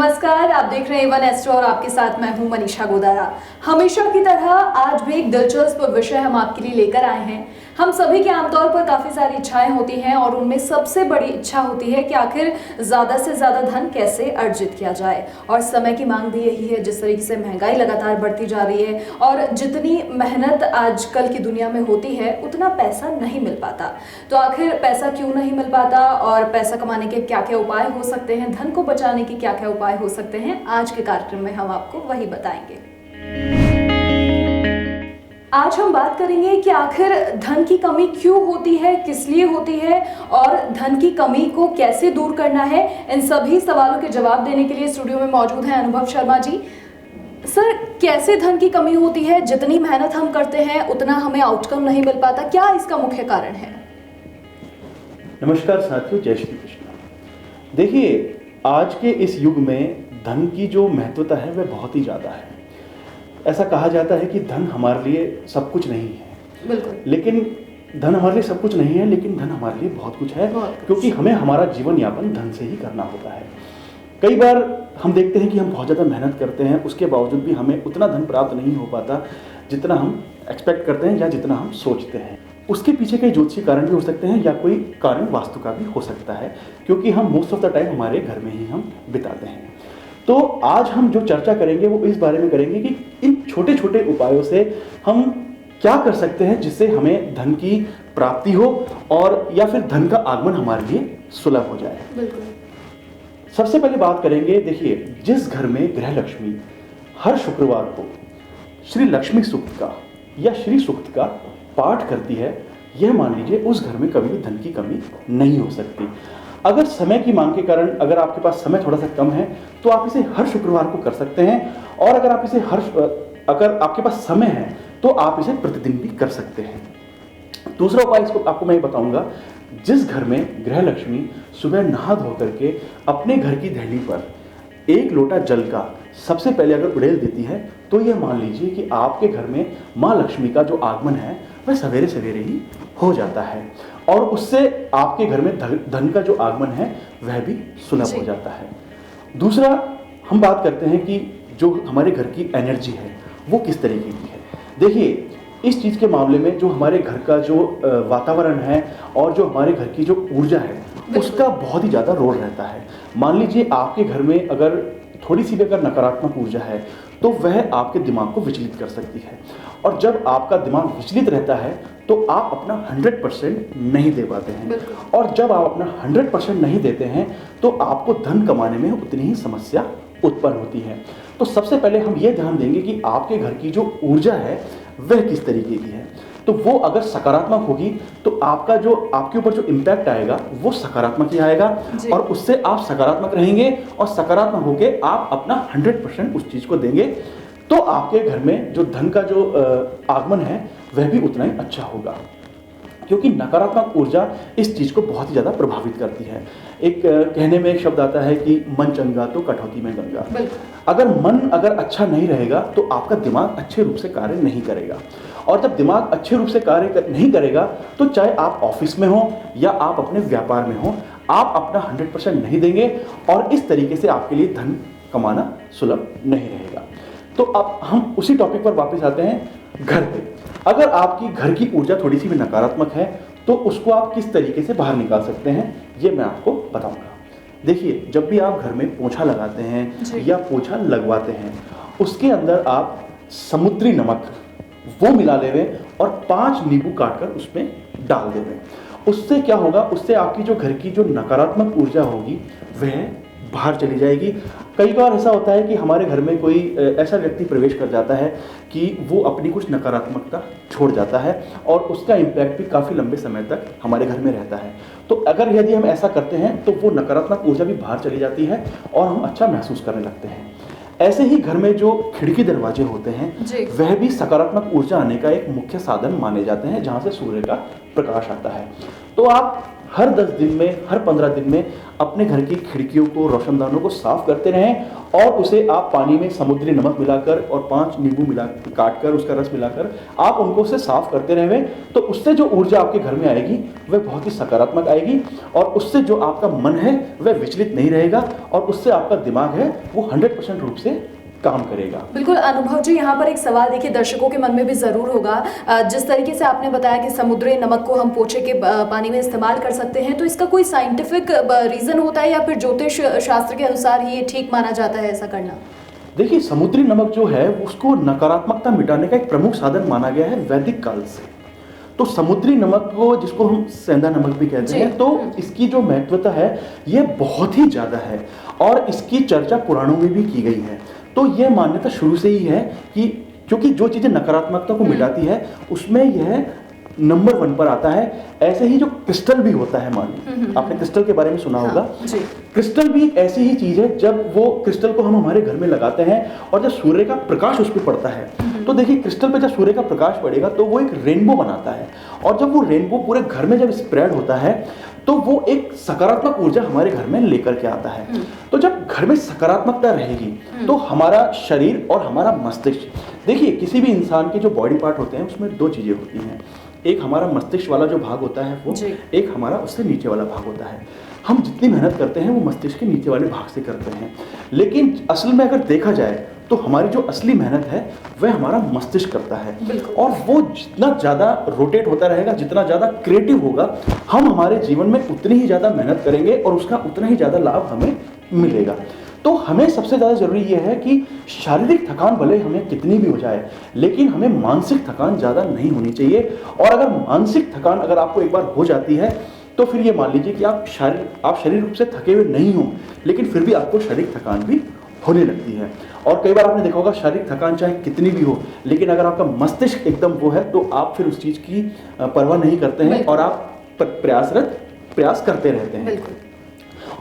नमस्कार, आप देख रहे हैं वन एस्ट्रो और आपके साथ मैं हूं मनीषा गोदारा। हमेशा की तरह आज भी एक दिलचस्प विषय हम आपके लिए लेकर आए हैं। हम सभी के आमतौर पर काफ़ी सारी इच्छाएं होती हैं और उनमें सबसे बड़ी इच्छा होती है कि आखिर ज़्यादा से ज़्यादा धन कैसे अर्जित किया जाए। और समय की मांग भी यही है। जिस तरीके से महंगाई लगातार बढ़ती जा रही है और जितनी मेहनत आजकल की दुनिया में होती है उतना पैसा नहीं मिल पाता। तो आखिर पैसा क्यों नहीं मिल पाता और पैसा कमाने के क्या क्या उपाय हो सकते हैं, धन को बचाने के क्या क्या उपाय हो सकते हैं, आज के कार्यक्रम में हम आपको वही बताएंगे। आज हम बात करेंगे कि आखिर धन की कमी क्यों होती है, किस लिए होती है और धन की कमी को कैसे दूर करना है। इन सभी सवालों के जवाब देने के लिए स्टूडियो में मौजूद हैं अनुभव शर्मा जी। सर, कैसे धन की कमी होती है? जितनी मेहनत हम करते हैं उतना हमें आउटकम नहीं मिल पाता, क्या इसका मुख्य कारण है? नमस्कार साथियों, जय श्री कृष्ण। देखिए, आज के इस युग में धन की जो महत्वता है वह बहुत ही ज़्यादा है। ऐसा कहा जाता है कि धन हमारे लिए सब कुछ नहीं है। बिल्कुल। लेकिन धन हमारे लिए सब कुछ नहीं है, लेकिन धन हमारे लिए बहुत कुछ है, क्योंकि हमें हमारा जीवन यापन धन से ही करना होता है। कई बार हम देखते हैं कि हम बहुत ज़्यादा मेहनत करते हैं, उसके बावजूद भी हमें उतना धन प्राप्त नहीं हो पाता जितना हम एक्सपेक्ट करते हैं या जितना हम सोचते हैं। उसके पीछे कई ज्योतिषीय कारण भी हो सकते हैं या कोई कारण वास्तु का भी हो सकता है, क्योंकि हम मोस्ट ऑफ द टाइम हमारे घर में ही हम बिताते हैं। तो आज हम जो चर्चा करेंगे वो इस बारे में करेंगे कि इन छोटे छोटे उपायों से हम क्या कर सकते हैं जिससे हमें धन की प्राप्ति हो और या फिर धन का आगमन हमारे लिए सुलभ हो जाए। बिल्कुल। सबसे पहले बात करेंगे, देखिए, जिस घर में गृह लक्ष्मी हर शुक्रवार को श्री लक्ष्मी सूक्त का या श्री सूक्त का पाठ करती है, यह मान लीजिए उस घर में कभी भी धन की कमी नहीं हो सकती। अगर समय की मांग के कारण अगर आपके पास समय थोड़ा सा कम है तो आप इसे हर शुक्रवार को कर सकते हैं, और अगर आप इसे अगर आपके पास समय है तो आप इसे प्रतिदिन भी कर सकते हैं। दूसरा उपाय इसको आपको मैं बताऊंगा, जिस घर में गृह लक्ष्मी सुबह नहा धो करके अपने घर की दहली पर एक लोटा जल का सबसे पहले अगर उड़ेल देती है तो यह मान लीजिए कि आपके घर में माँ लक्ष्मी का जो आगमन है वह सवेरे सवेरे ही हो जाता है, और उससे आपके घर में धन का जो आगमन है वह भी सुलभ हो जाता है। दूसरा, हम बात करते हैं कि जो हमारे घर की एनर्जी है वो किस तरीके की है। देखिए, इस चीज़ के मामले में जो हमारे घर का जो वातावरण है और जो हमारे घर की जो ऊर्जा है उसका बहुत ही ज़्यादा रोल रहता है। मान लीजिए आपके घर में अगर थोड़ी सी भी अगर नकारात्मक ऊर्जा है तो वह आपके दिमाग को विचलित कर सकती है, और जब आपका दिमाग विचलित रहता है तो आप अपना 100% नहीं दे पाते हैं, और जब आप अपना 100% नहीं देते हैं तो आपको धन कमाने में उतनी ही समस्या उत्पन्न होती है। तो सबसे पहले हम ये ध्यान देंगे कि आपके घर की जो ऊर्जा है वह किस तरीके की है। तो वो अगर सकारात्मक होगी तो आपका जो आपके ऊपर जो इम्पैक्ट आएगा वो सकारात्मक ही आएगा, और उससे आप सकारात्मक रहेंगे और सकारात्मक होकर आप अपना 100% उस चीज़ को देंगे, तो आपके घर में जो धन का जो आगमन है वह भी उतना ही अच्छा होगा। क्योंकि नकारात्मक ऊर्जा इस चीज़ को बहुत ही ज़्यादा प्रभावित करती है। एक कहने में एक शब्द आता है कि मन चंगा तो कटौती में गंगा। अगर मन अगर अच्छा नहीं रहेगा तो आपका दिमाग अच्छे रूप से कार्य नहीं करेगा, और जब दिमाग अच्छे रूप से कार्य नहीं करेगा तो चाहे आप ऑफिस में हो या आप अपने व्यापार में हो, आप अपना 100% नहीं देंगे, और इस तरीके से आपके लिए धन कमाना सुलभ नहीं रहेगा। तो अब हम उसी टॉपिक पर वापस आते हैं, घर पे। अगर आपकी घर की ऊर्जा थोड़ी सी भी नकारात्मक है तो उसको आप किस तरीके से बाहर निकाल सकते हैं ये मैं आपको बताऊंगा। देखिए, जब भी आप घर में पोछा लगाते हैं या पोछा लगवाते हैं, उसके अंदर आप समुद्री नमक वो मिला लेवें और 5 नींबू काटकर उसमें डाल देवें। उससे क्या होगा, उससे आपकी जो घर की जो नकारात्मक ऊर्जा होगी वह बाहर चली जाएगी। कई बार ऐसा होता है कि हमारे घर में कोई ऐसा व्यक्ति प्रवेश कर जाता है कि वो अपनी कुछ नकारात्मकता छोड़ जाता है और उसका इम्पैक्ट भी काफ़ी लंबे समय तक हमारे घर में रहता है। तो अगर यदि हम ऐसा करते हैं तो वो नकारात्मक ऊर्जा भी बाहर चली जाती है और हम अच्छा महसूस करने लगते हैं। ऐसे ही घर में जो खिड़की दरवाजे होते हैं वह भी सकारात्मक ऊर्जा आने का एक मुख्य साधन माने जाते हैं, जहाँ से सूर्य का प्रकाश आता है। तो आप हर 10 दिन में, हर 15 दिन में अपने घर की खिड़कियों को, रोशनदानों को साफ करते रहें और उसे आप पानी में समुद्री नमक मिलाकर और 5 नींबू मिला काट कर उसका रस मिलाकर आप उनको उसे साफ करते रहें, तो उससे जो ऊर्जा आपके घर में आएगी वह बहुत ही सकारात्मक आएगी और उससे जो आपका मन है वह विचलित नहीं रहेगा और उससे आपका दिमाग है वो 100% रूप से काम करेगा। बिल्कुल अनुभव जी, यहाँ पर एक सवाल देखिए दर्शकों के मन में भी जरूर होगा। जिस तरीके से आपने बताया कि समुद्री नमक को हम पोछे के पानी में इस्तेमाल कर सकते हैं, तो इसका कोई साइंटिफिक रीजन होता है या फिर ज्योतिष शास्त्र के अनुसार ही ये ठीक माना जाता है ऐसा करना? देखिए, समुद्री नमक जो है उसको नकारात्मकता मिटाने का एक प्रमुख साधन माना गया है वैदिक काल से। तो समुद्री नमक को, जिसको हम सेंधा नमक भी कहते हैं, तो इसकी जो महत्वता है ये बहुत ही ज़्यादा है और इसकी चर्चा पुराणों में भी की गई है। तो यह मान्यता शुरू से ही है कि क्योंकि जो चीज़ें नकारात्मकता को मिटाती है उसमें यह नंबर 1 पर आता है। ऐसे ही जो क्रिस्टल भी होता है, मान लीजिए आपने क्रिस्टल के बारे में सुना होगा। क्रिस्टल भी एक ऐसी ही चीज़ है, जब वो क्रिस्टल को हम हमारे घर में लगाते हैं और जब सूर्य का प्रकाश उस पर पड़ता है तो देखिए क्रिस्टल पे जब सूर्य का प्रकाश पड़ेगा तो वो एक रेनबो बनाता है और जब वो रेनबो पूरे घर में जब स्प्रेड होता है तो वो एक सकारात्मक ऊर्जा हमारे घर में लेकर के आता है। तो जब घर में सकारात्मकता रहेगी तो हमारा शरीर और हमारा मस्तिष्क, देखिए किसी भी इंसान के जो बॉडी पार्ट होते हैं उसमें 2 चीज़ें होती हैं। एक हमारा मस्तिष्क वाला जो भाग होता है वो, एक हमारा उससे नीचे वाला भाग होता है। हम जितनी मेहनत करते हैं वो मस्तिष्क के नीचे वाले भाग से करते हैं, लेकिन असल में अगर देखा जाए तो हमारी जो असली मेहनत है वह हमारा मस्तिष्क करता है और वो जितना ज़्यादा रोटेट होता रहेगा, जितना ज़्यादा क्रिएटिव होगा, हम हमारे जीवन में उतनी ही ज़्यादा मेहनत करेंगे और उसका उतना ही ज़्यादा लाभ हमें मिलेगा। तो हमें सबसे ज़्यादा ज़रूरी यह है कि शारीरिक थकान भले हमें कितनी भी हो जाए, लेकिन हमें मानसिक थकान ज़्यादा नहीं होनी चाहिए। और अगर मानसिक थकान अगर आपको एक बार हो जाती है तो फिर ये मान लीजिए कि आप शारीरिक रूप से थके हुए नहीं हो, लेकिन फिर भी आपको शारीरिक थकान भी होने लगती है। और कई बार आपने देखा होगा शारीरिक थकान चाहे कितनी भी हो, लेकिन अगर आपका मस्तिष्क एकदम वो है तो आप फिर उस चीज़ की परवाह नहीं करते हैं और आप प्रयास करते रहते हैं।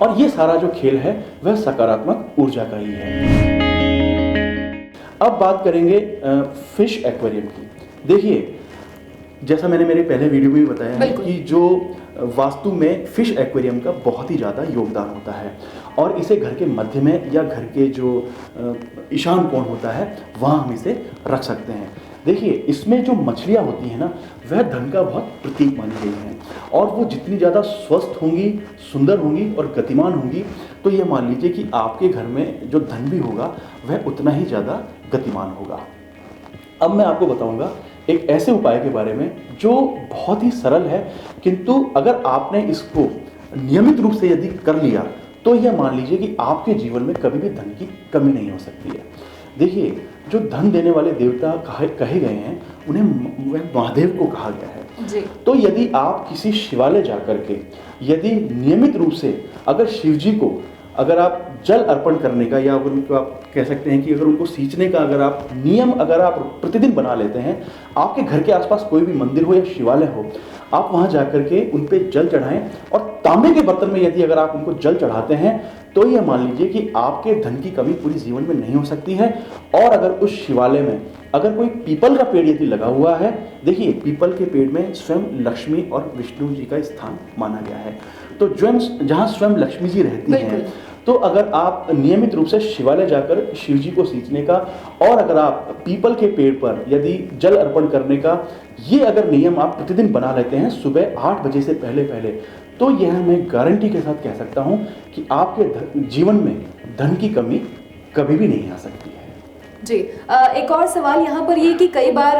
और ये सारा जो खेल है वह सकारात्मक ऊर्जा का ही है। अब बात करेंगे फिश एक्वेरियम की। देखिए, जैसा मैंने मेरे पहले वीडियो में भी बताया है कि जो वास्तु में फिश एक्वेरियम का बहुत ही ज़्यादा योगदान होता है और इसे घर के मध्य में या घर के जो ईशान कोण होता है वहाँ हम इसे रख सकते हैं। देखिए, इसमें जो मछलियाँ होती हैं ना वह धन का बहुत प्रतीक मानी गई हैं और वो जितनी ज़्यादा स्वस्थ होंगी, सुंदर होंगी और गतिमान होंगी, तो ये मान लीजिए कि आपके घर में जो धन भी होगा वह उतना ही ज़्यादा गतिमान होगा। अब मैं आपको बताऊंगा एक ऐसे उपाय के बारे में जो बहुत ही सरल है, किंतु अगर आपने इसको नियमित रूप से यदि कर लिया तो यह मान लीजिए कि आपके जीवन में कभी भी धन की कमी नहीं हो सकती है। देखिए, जो धन देने वाले देवता कहे गए हैं उन्हें वह महादेव को कहा गया है जी। तो यदि आप किसी शिवालय जाकर के यदि नियमित रूप से अगर शिव जी को अगर आप जल अर्पण करने का या उनको आप कह सकते हैं कि अगर उनको सींचने का अगर आप नियम अगर आप प्रतिदिन बना लेते हैं, आपके घर के आसपास कोई भी मंदिर हो या शिवालय हो, आप वहां जाकर के उन पे जल चढ़ाएं और तांबे के बर्तन में यदि अगर आप उनको जल चढ़ाते हैं तो ये मान लीजिए कि आपके धन की कमी पूरी जीवन में नहीं हो सकती है। और अगर उस शिवालय में अगर कोई पीपल का पेड़ यदि लगा हुआ है, देखिए पीपल के पेड़ में स्वयं लक्ष्मी और विष्णु जी का स्थान माना गया है, तो जहाँ स्वयं लक्ष्मी जी रहती हैं, तो अगर आप नियमित रूप से शिवालय जाकर शिव जी को सींचने का और अगर आप पीपल के पेड़ पर यदि जल अर्पण करने का ये अगर नियम आप प्रतिदिन बना लेते हैं सुबह 8 बजे से पहले तो यह मैं गारंटी के साथ कह सकता हूं कि आपके जीवन में धन की कमी कभी भी नहीं आ सकती है। जी, एक और सवाल यहाँ पर ये कि कई बार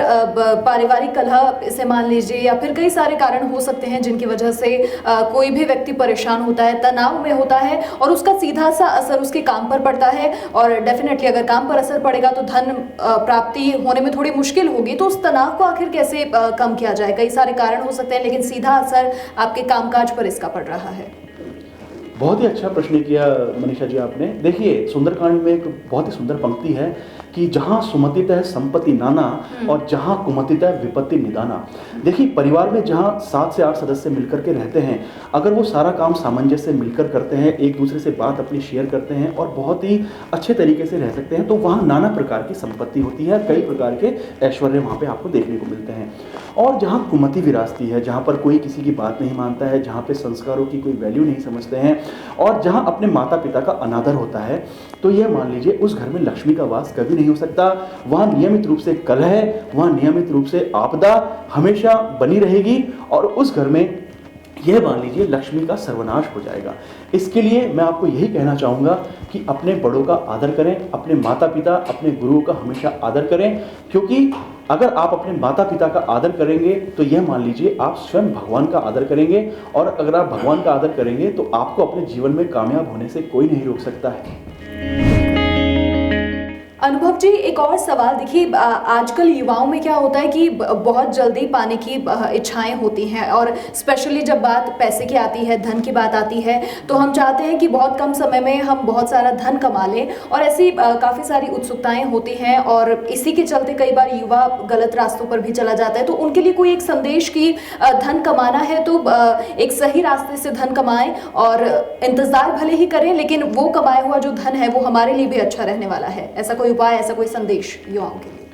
पारिवारिक कलह इसे मान लीजिए या फिर कई सारे कारण हो सकते हैं जिनकी वजह से कोई भी व्यक्ति परेशान होता है, तनाव में होता है और उसका सीधा सा असर उसके काम पर पड़ता है और डेफिनेटली अगर काम पर असर पड़ेगा तो धन प्राप्ति होने में थोड़ी मुश्किल होगी। तो उस तनाव को आखिर कैसे कम किया जाए? कई सारे कारण हो सकते हैं लेकिन सीधा असर आपके कामकाज पर इसका पड़ रहा है। बहुत ही अच्छा प्रश्न किया मनीषा जी आपने। देखिए, सुंदरकांड में एक बहुत ही सुंदर पंक्ति है कि जहाँ सुमतितः संपत्ति नाना और जहाँ कुमतितः विपत्ति निदाना। देखिए, परिवार में जहाँ 7 से 8 सदस्य मिलकर के रहते हैं, अगर वो सारा काम सामंजस्य से मिलकर करते हैं, एक दूसरे से बात अपनी शेयर करते हैं और बहुत ही अच्छे तरीके से रह सकते हैं, तो वहाँ नाना प्रकार की संपत्ति होती है, कई प्रकार के ऐश्वर्य वहाँ पे आपको देखने को मिलते हैं। और जहाँ कुमति विरासती है, जहाँ पर कोई किसी की बात नहीं मानता है, जहाँ पे संस्कारों की कोई वैल्यू नहीं समझते हैं और जहाँ अपने माता पिता का अनादर होता है, तो यह मान लीजिए उस घर में लक्ष्मी का वास कभी नहीं हो सकता। वहाँ नियमित रूप से कलह, वहाँ नियमित रूप से आपदा हमेशा बनी रहेगी और उस घर में यह मान लीजिए लक्ष्मी का सर्वनाश हो जाएगा। इसके लिए मैं आपको यही कहना चाहूँगा कि अपने बड़ों का आदर करें, अपने माता पिता, अपने गुरुओं का हमेशा आदर करें, क्योंकि अगर आप अपने माता पिता का आदर करेंगे तो यह मान लीजिए आप स्वयं भगवान का आदर करेंगे, और अगर आप भगवान का आदर करेंगे तो आपको अपने जीवन में कामयाब होने से कोई नहीं रोक सकता है। अनुभव जी, एक और सवाल देखिए, आजकल युवाओं में क्या होता है कि बहुत जल्दी पाने की इच्छाएं होती हैं, और स्पेशली जब बात पैसे की आती है, धन की बात आती है, तो हम चाहते हैं कि बहुत कम समय में हम बहुत सारा धन कमा लें, और ऐसी काफ़ी सारी उत्सुकताएं होती हैं, और इसी के चलते कई बार युवा गलत रास्तों पर भी चला जाता है। तो उनके लिए कोई एक संदेश कि धन कमाना है तो एक सही रास्ते से धन कमाएं, और इंतज़ार भले ही करें, लेकिन वो कमाया हुआ जो धन है वो हमारे लिए भी अच्छा रहने वाला है। ऐसा कोई उपाय, ऐसा कोई संदेश युवाओं के लिए?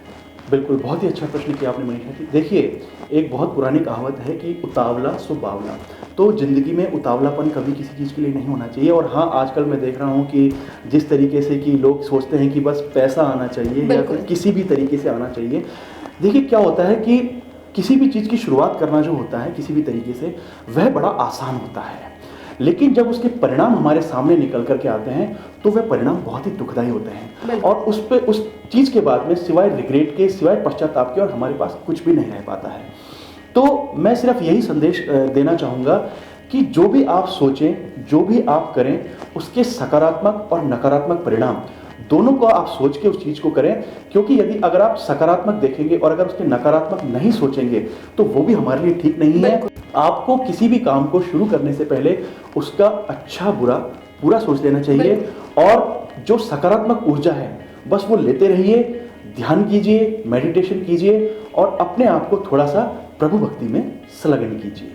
बिल्कुल, बहुत ही अच्छा प्रश्न किया आपने मनीषा जी। देखिए, एक बहुत पुरानी कहावत है कि उतावला सो बावला। तो ज़िंदगी में उतावलापन कभी किसी चीज़ के लिए नहीं होना चाहिए। और हाँ, आजकल मैं देख रहा हूँ कि जिस तरीके से कि लोग सोचते हैं कि बस पैसा आना चाहिए या फिर किसी भी तरीके से आना चाहिए। देखिए, क्या होता है कि किसी भी चीज़ की शुरुआत करना जो होता है किसी भी तरीके से, वह बड़ा आसान होता है, लेकिन जब उसके परिणाम हमारे सामने निकल करके आते हैं तो वह परिणाम बहुत ही दुखदायी होते हैं, और उस चीज़ के बाद में सिवाय रिग्रेट के, सिवाय पश्चाताप के और हमारे पास कुछ भी नहीं रह पाता है। तो मैं सिर्फ यही संदेश देना चाहूँगा कि जो भी आप सोचें, जो भी आप करें, उसके सकारात्मक और नकारात्मक परिणाम दोनों को आप सोच के उस चीज़ को करें, क्योंकि यदि अगर आप सकारात्मक देखेंगे और अगर उसके नकारात्मक नहीं सोचेंगे तो वो भी हमारे लिए ठीक नहीं है। आपको किसी भी काम को शुरू करने से पहले उसका अच्छा बुरा पूरा सोच लेना चाहिए, और जो सकारात्मक ऊर्जा है बस वो लेते रहिए, ध्यान कीजिए, मेडिटेशन कीजिए और अपने आप को थोड़ा सा प्रभु भक्ति में संलग्न कीजिए।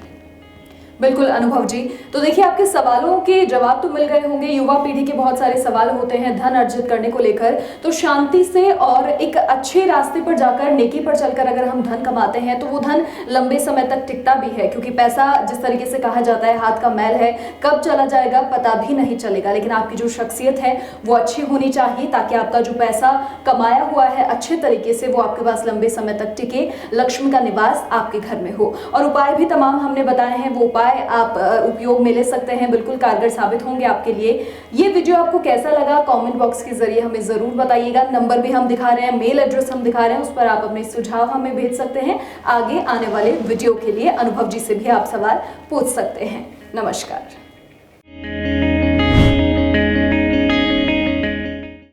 बिल्कुल अनुभव जी, तो देखिए आपके सवालों के जवाब तो मिल गए होंगे। युवा पीढ़ी के बहुत सारे सवाल होते हैं धन अर्जित करने को लेकर, तो शांति से और एक अच्छे रास्ते पर जाकर, नेकी पर चलकर अगर हम धन कमाते हैं तो वो धन लंबे समय तक टिकता भी है, क्योंकि पैसा जिस तरीके से कहा जाता है हाथ का मैल है, कब चला जाएगा पता भी नहीं चलेगा। लेकिन आपकी जो शख्सियत है वो अच्छी होनी चाहिए, ताकि आपका जो पैसा कमाया हुआ है अच्छे तरीके से वो आपके पास लंबे समय तक टिके, लक्ष्मी का निवास आपके घर में हो। और उपाय भी तमाम हमने बताए हैं, वो उपाय आप उपयोग में ले सकते हैं, बिल्कुल कारगर साबित होंगे आपके लिए। ये वीडियो आपको कैसा लगा कमेंट बॉक्स के जरिए हमें जरूर बताइएगा। नंबर भी हम दिखा रहे हैं, मेल एड्रेस हम दिखा रहे हैं, उस पर आप अपने सुझाव हमें भेज सकते हैं। आगे आने वाले वीडियो के लिए अनुभव जी से भी आप सवाल पूछ सकते हैं। नमस्कार।